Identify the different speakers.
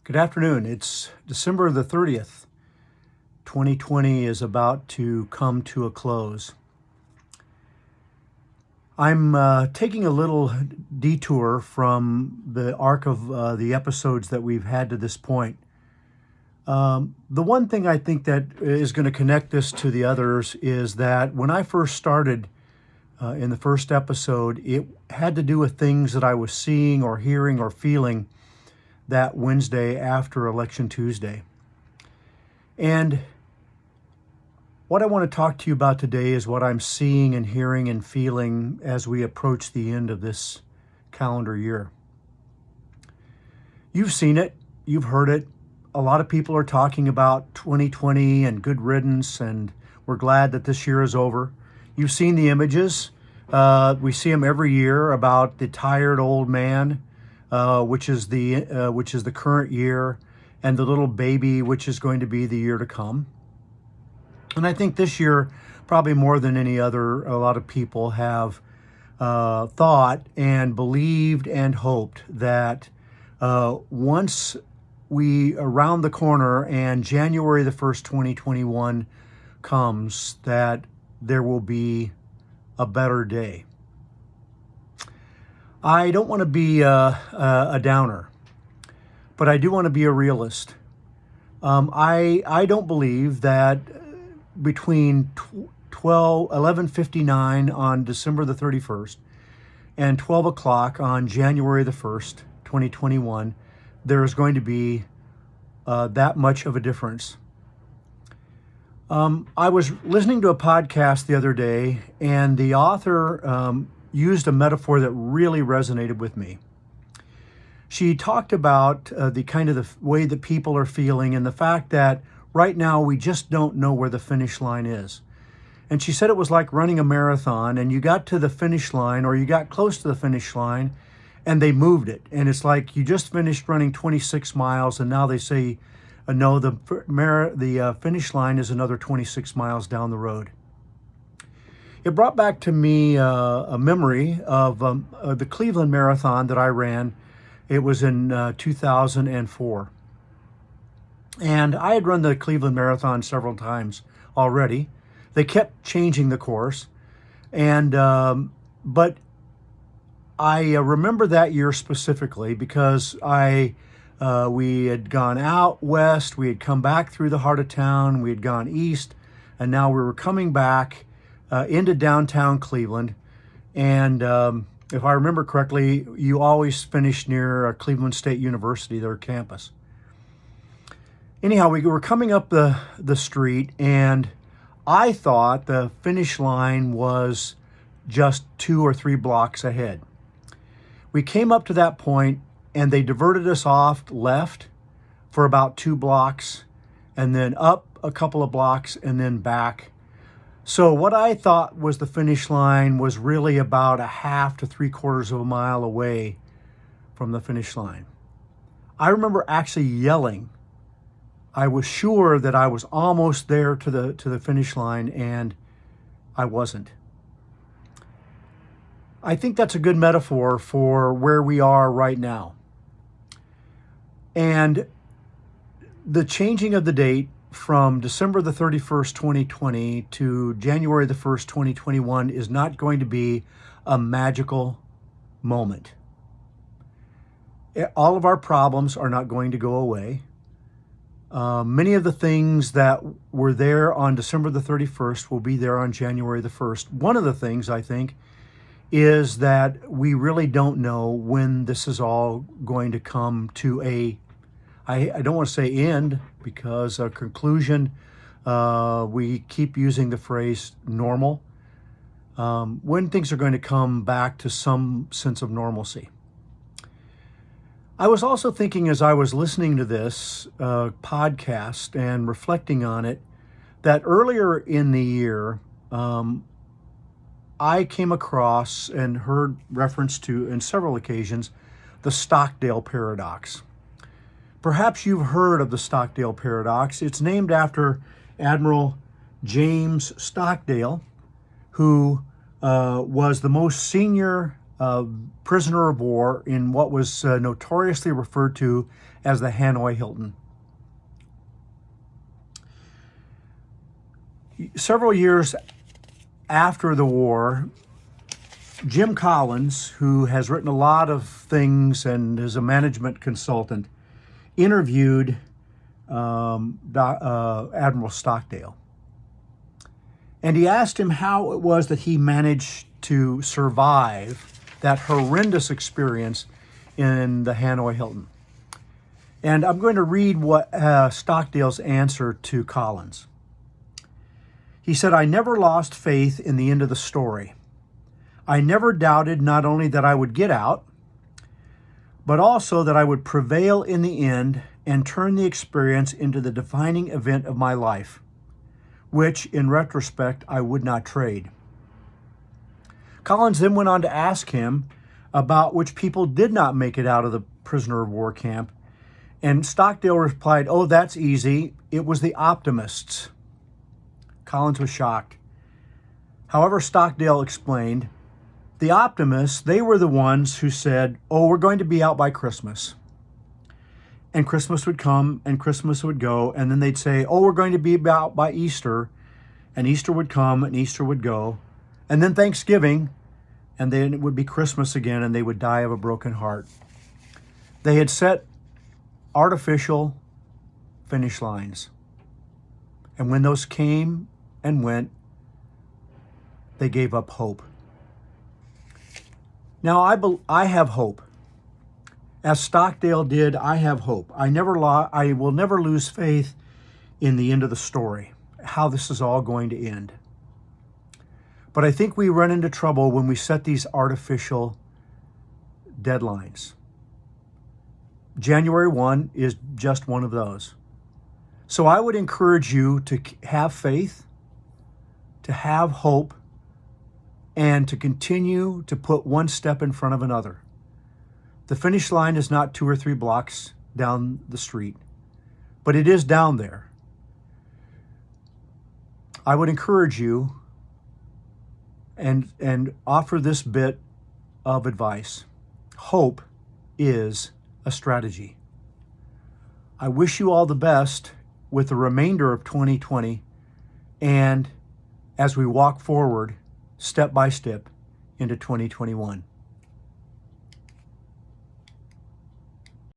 Speaker 1: Good afternoon. It's December the 30th. 2020 is about to come to a close. I'm taking a little detour from the arc of the episodes that we've had to this point. The one thing I think that is going to connect this to the others is that when I first started in the first episode, it had to do with things that I was seeing or hearing or feeling that Wednesday after Election Tuesday. And what I want to talk to you about today is what I'm seeing and hearing and feeling as we approach the end of this calendar year. You've seen it, you've heard it. A lot of people are talking about 2020 and good riddance, and we're glad that this year is over. You've seen the images. We see them every year about the tired old man, which is the current year, and the little baby, which is going to be the year to come. And I think this year, probably more than any other, a lot of people have thought and believed and hoped that once we around the corner and January the 1st, 2021 comes, that there will be a better day. I don't want to be a downer, but I do want to be a realist. I don't believe that between 11:59 on December the 31st and 12 o'clock on January the 1st, 2021, there is going to be that much of a difference. I was listening to a podcast the other day, and the author used a metaphor that really resonated with me. She talked about the kind of the way that people are feeling and the fact that right now we just don't know where the finish line is. And she said it was like running a marathon, and you got to the finish line, or you got close to the finish line, and they moved it. And it's like you just finished running 26 miles, and now they say, no, the finish line is another 26 miles down the road. It brought back to me a memory of the Cleveland Marathon that I ran. It was in 2004. And I had run the Cleveland Marathon several times already. They kept changing the course. And but I remember that year specifically because we had gone out west, we had come back through the heart of town, we had gone east, and now we were coming back into downtown Cleveland. And if I remember correctly, you always finish near Cleveland State University, their campus. Anyhow, we were coming up the street, and I thought the finish line was just 2 or 3 blocks ahead. We came up to that point, and they diverted us off left for about 2 blocks, and then up a couple of blocks, and then back. So what I thought was the finish line was really about a half to 3/4 of a mile away from the finish line. I remember actually yelling. I was sure that I was almost there to the finish line, and I wasn't. I think that's a good metaphor for where we are right now. And the changing of the date from December the 31st, 2020 to January the 1st, 2021 is not going to be a magical moment. All of our problems are not going to go away. Many of the things that were there on December the 31st will be there on January the 1st. One of the things, I think, is that we really don't know when this is all going to come to I don't want to say end, because a conclusion, we keep using the phrase normal, when things are going to come back to some sense of normalcy. I was also thinking as I was listening to this podcast and reflecting on it, that earlier in the year, I came across and heard reference to, in several occasions, the Stockdale paradox. Perhaps you've heard of the Stockdale paradox. It's named after Admiral James Stockdale, who was the most senior prisoner of war in what was notoriously referred to as the Hanoi Hilton. Several years after the war, Jim Collins, who has written a lot of things and is a management consultant, interviewed Admiral Stockdale. And he asked him how it was that he managed to survive that horrendous experience in the Hanoi Hilton. And I'm going to read what Stockdale's answer to Collins. He said, "I never lost faith in the end of the story. I never doubted not only that I would get out, but also that I would prevail in the end and turn the experience into the defining event of my life, which, in retrospect, I would not trade." Collins then went on to ask him about which people did not make it out of the prisoner of war camp, and Stockdale replied, "Oh, that's easy. It was the optimists." Collins was shocked. However, Stockdale explained, the optimists, they were the ones who said, "Oh, we're going to be out by Christmas." And Christmas would come and Christmas would go, and then they'd say, "Oh, we're going to be out by Easter," and Easter would come and Easter would go, and then Thanksgiving, and then it would be Christmas again, and they would die of a broken heart. They had set artificial finish lines. And when those came and went, they gave up hope. Now, I have hope. As Stockdale did, I have hope. I will never lose faith in the end of the story, how this is all going to end. But I think we run into trouble when we set these artificial deadlines. January 1 is just one of those. So I would encourage you to have faith, to have hope, and to continue to put one step in front of another. The finish line is not 2 or 3 blocks down the street, but it is down there. I would encourage you and offer this bit of advice. Hope is a strategy. I wish you all the best with the remainder of 2020 and as we walk forward step by step into 2021.